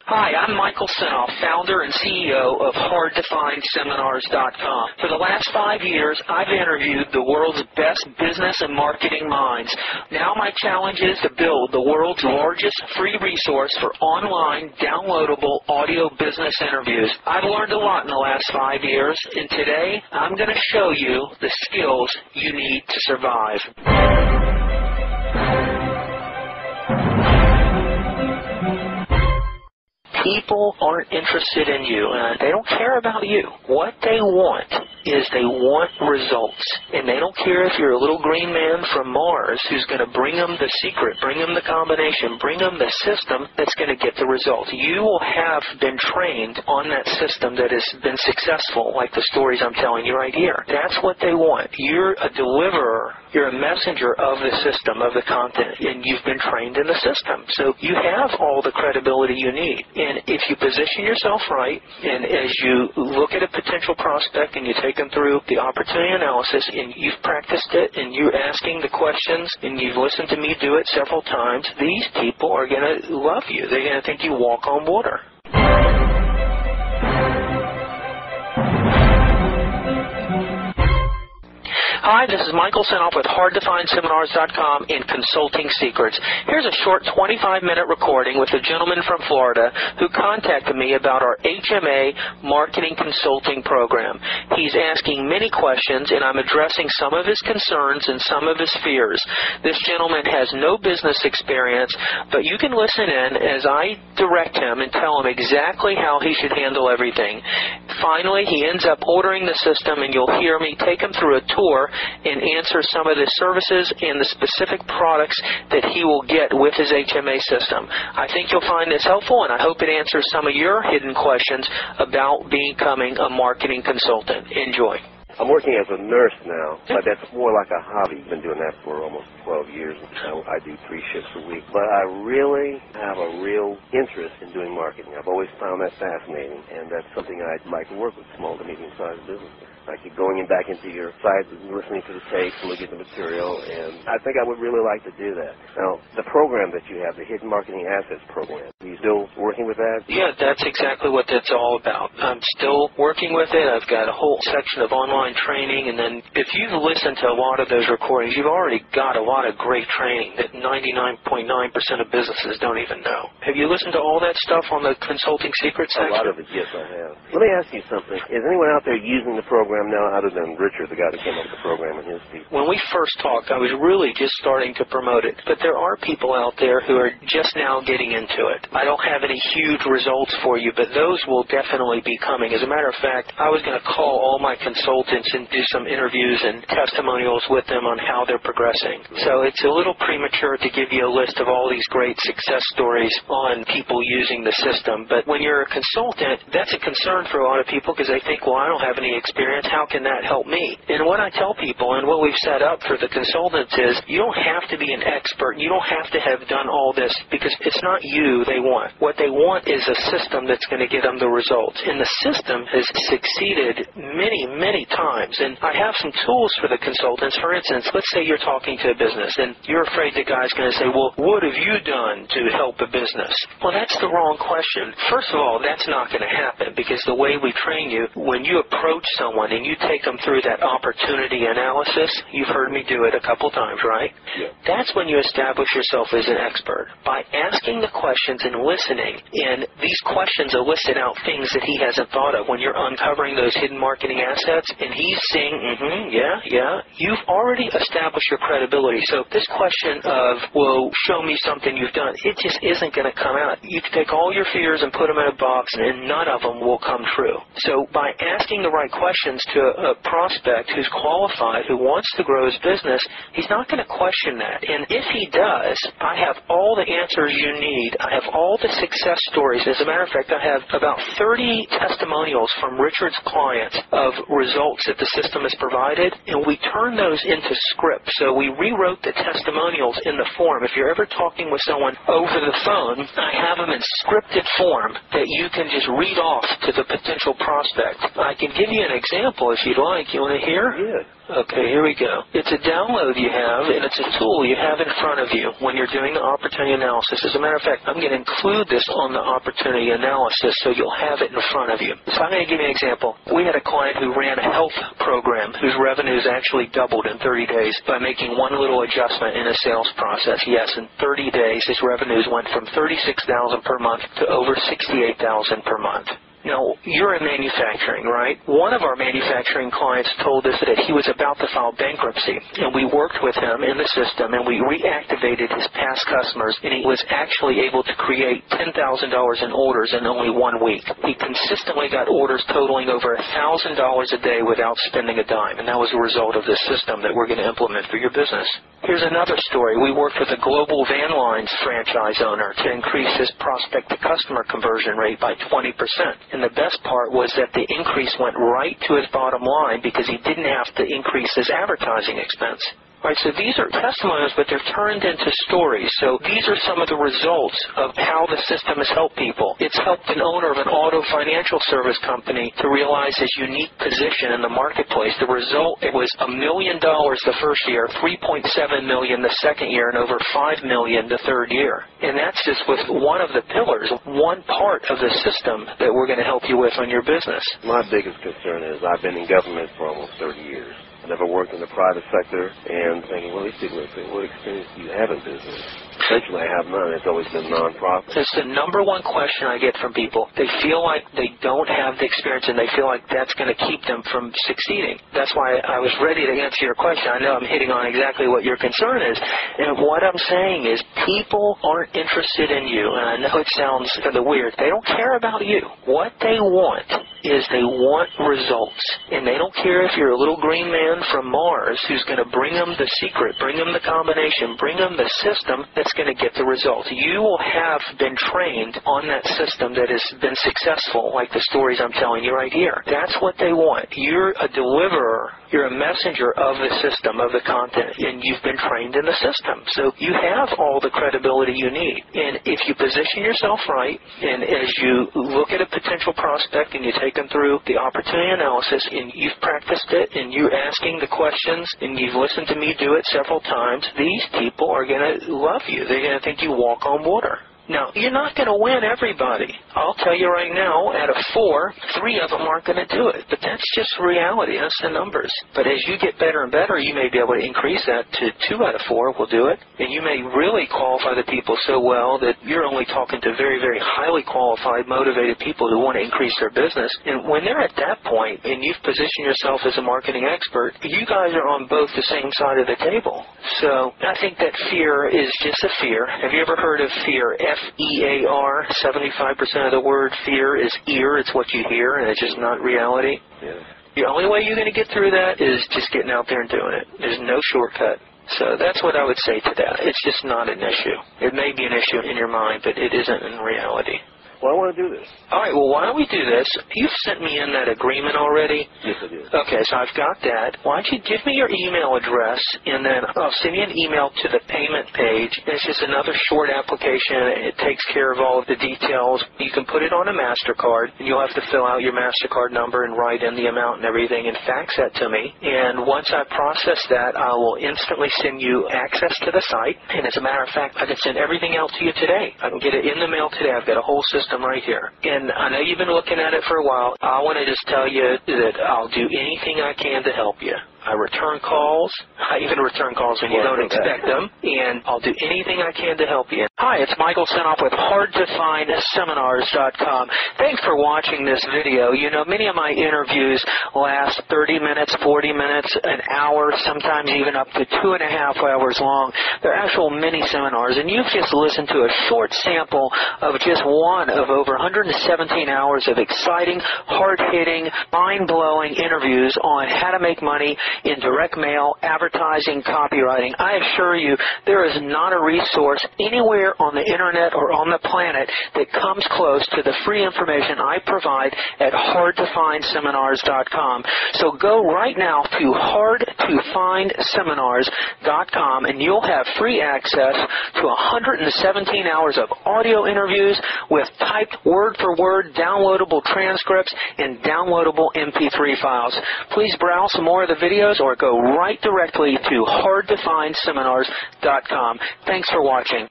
Hi, I'm Michael Senoff, founder and CEO of HardToFindSeminars.com. For the last 5 years, I've interviewed the world's best business and marketing minds. Now my challenge is to build the world's largest free resource for online, downloadable audio business interviews. I've learned a lot in the last 5 years, and today I'm going to show you the skills you need to survive. People aren't interested in you, and they don't care about you. What they want is they want results. And they don't care if you're a little green man from Mars who's going to bring them the secret, bring them the combination, bring them the system that's going to get the results. You will have been trained on that system that has been successful, like the stories I'm telling you right here. That's what they want. You're a deliverer. You're a messenger of the system, of the content, and you've been trained in the system. So you have all the credibility you need. And if you position yourself right, and as you look at a potential prospect and you take them through the opportunity analysis, and you've practiced it, and you're asking the questions, and you've listened to me do it several times, these people are going to love you. They're going to think you walk on water. Hi, this is Michael Senoff with HardToFindSeminars.com and Consulting Secrets. Here's a short 25-minute recording with a gentleman from Florida who contacted me about our HMA marketing consulting program. He's asking many questions, and I'm addressing some of his concerns and some of his fears. This gentleman has no business experience, but you can listen in as I direct him and tell him exactly how he should handle everything. Finally, he ends up ordering the system, and you'll hear me take him through a tour and answer some of the services and the specific products that he will get with his HMA system. I think you'll find this helpful, and I hope it answers some of your hidden questions about becoming a marketing consultant. Enjoy. I'm working as a nurse now, but that's more like a hobby. I've been doing that for almost 12 years. I do 3 shifts a week. But I really have a real interest in doing marketing. I've always found that fascinating, and that's something I'd like to work with small to medium-sized businesses. Like going in back into your site, listening to the tapes, looking at the material, and I think I would really like to do that. Now, the program that you have, the Hidden Marketing Assets Program, are you still working with that? Yeah, that's exactly what that's all about. I'm still working with it. I've got a whole section of online training, and then if you've listened to a lot of those recordings, you've already got a lot of great training that 99.9% of businesses don't even know. Have you listened to all that stuff on the Consulting Secrets section? A lot of it, yes, I have. Let me ask you something. Is anyone out there using the program now other than Richard, the guy that came up with the program, and his people? When we first talked, I was really just starting to promote it, but there are people out there who are just now getting into it. I don't have any huge results for you, but those will definitely be coming. As a matter of fact, I was going to call all my consultants and do some interviews and testimonials with them on how they're progressing. So it's a little premature to give you a list of all these great success stories on people using the system, but when you're a consultant, that's a concern for a lot of people because they think, well, I don't have any experience. How can that help me? And what I tell people and what we've set up for the consultants is you don't have to be an expert. You don't have to have done all this because it's not you they want. What they want is a system that's going to get them the results. And the system has succeeded many, many times. And I have some tools for the consultants. For instance, let's say you're talking to a business and you're afraid the guy's going to say, well, what have you done to help a business? Well, that's the wrong question. First of all, that's not going to happen because the way we train you, when you approach someone and you take them through that opportunity analysis, you've heard me do it a couple times, right? Yeah. That's when you establish yourself as an expert. By asking the questions and listening, and these questions elicit out things that he hasn't thought of when you're uncovering those hidden marketing assets, and he's saying, yeah, you've already established your credibility. So this question of, well, show me something you've done, it just isn't going to come out. You can take all your fears and put them in a box, and none of them will come true. So by asking the right questions to a prospect who's qualified, who wants to grow his business, he's not going to question that. And if he does, I have all the answers you need. I have all the success stories. As a matter of fact, I have about 30 testimonials from Richard's clients of results that the system has provided, and we turn those into scripts. So we rewrote the testimonials in the form. If you're ever talking with someone over the phone, I have them in scripted form that you can just read off to the potential prospect. I can give you an example example if you'd like. You want to hear? Yeah. Okay, here we go. It's a download you have, and it's a tool you have in front of you when you're doing the opportunity analysis. As a matter of fact, I'm going to include this on the opportunity analysis so you'll have it in front of you. So I'm going to give you an example. We had a client who ran a health program whose revenues actually doubled in 30 days by making one little adjustment in his sales process. Yes, in 30 days, his revenues went from $36,000 per month to over $68,000 per month. Now, you're in manufacturing, right? One of our manufacturing clients told us that he was about to file bankruptcy, and we worked with him in the system, and we reactivated his past customers, and he was actually able to create $10,000 in orders in only 1 week. He consistently got orders totaling over $1,000 a day without spending a dime, and that was a result of this system that we're going to implement for your business. Here's another story. We worked with a global van lines franchise owner to increase his prospect-to-customer conversion rate by 20%. And the best part was that the increase went right to his bottom line because he didn't have to increase his advertising expense. All right, so these are testimonials, but they're turned into stories. So these are some of the results of how the system has helped people. It's helped an owner of an auto financial service company to realize his unique position in the marketplace. The result, it was $1 million the first year, $3.7 million the second year, and over $5 million the third year. And that's just with one of the pillars, one part of the system that we're going to help you with on your business. My biggest concern is I've been in government for almost 30 years. I never worked in the private sector, and thinking, well, these people are saying, what experience do you have in business? Essentially, I have none. It's always been nonprofit. It's the number one question I get from people. They feel like they don't have the experience, and they feel like that's going to keep them from succeeding. That's why I was ready to answer your question. I know I'm hitting on exactly what your concern is. And what I'm saying is people aren't interested in you, and I know it sounds kind of weird. They don't care about you. What they want is they want results. And they don't care if you're a little green man from Mars who's going to bring them the secret, bring them the combination, bring them the system that's going to get the results. You will have been trained on that system that has been successful, like the stories I'm telling you right here. That's what they want. You're a deliverer. You're a messenger of the system, of the content, and you've been trained in the system. So you have all the credibility you need. And if you position yourself right, and as you look at a potential prospect and you take them through the opportunity analysis, and you've practiced it, and you're asking the questions, and you've listened to me do it several times, these people are going to love you. They're going to think you walk on water. Now, you're not going to win everybody. I'll tell you right now, out of 4, 3 of them aren't going to do it. But that's just reality. That's the numbers. But as you get better and better, you may be able to increase that to 2 out of 4 will do it. And you may really qualify the people so well that you're only talking to very, very highly qualified, motivated people who want to increase their business. And when they're at that point and you've positioned yourself as a marketing expert, you guys are on both the same side of the table. So I think that fear is just a fear. Have you ever heard of fear? F-E-A-R, 75% of the word fear is ear. It's what you hear, and it's just not reality. Yeah. The only way you're going to get through that is just getting out there and doing it. There's no shortcut. So that's what I would say to that. It's just not an issue. It may be an issue in your mind, but it isn't in reality. Well, I want to do this. All right, well, why don't we do this? You've sent me in that agreement already. Yes, I did. Okay, so I've got that. Why don't you give me your email address, and then I'll send you an email to the payment page. It's just another short application. It takes care of all of the details. You can put it on a MasterCard, and you'll have to fill out your MasterCard number and write in the amount and everything and fax that to me. And once I process that, I will instantly send you access to the site. And as a matter of fact, I can send everything out to you today. I can get it in the mail today. I've got a whole system right here. And I know you've been looking at it for a while. I want to just tell you that I'll do anything I can to help you. I return calls. I even return calls when you don't expect them. And I'll do anything I can to help you. Hi, it's Michael Senoff with HardToFindSeminars.com. Thanks for watching this video. You know, many of my interviews last 30 minutes, 40 minutes, an hour, sometimes even up to 2.5 hours long. They're actual mini seminars, and you've just listened to a short sample of just one of over 117 hours of exciting, hard-hitting, mind-blowing interviews on how to make money in direct mail, advertising, copywriting. I assure you, there is not a resource anywhere on the internet or on the planet that comes close to the free information I provide at hardtofindseminars.com. So go right now to hardtofindseminars.com and you'll have free access to 117 hours of audio interviews with typed word-for-word downloadable transcripts and downloadable MP3 files. Please browse some more of the videos or go right directly to hardtofindseminars.com. Thanks for watching.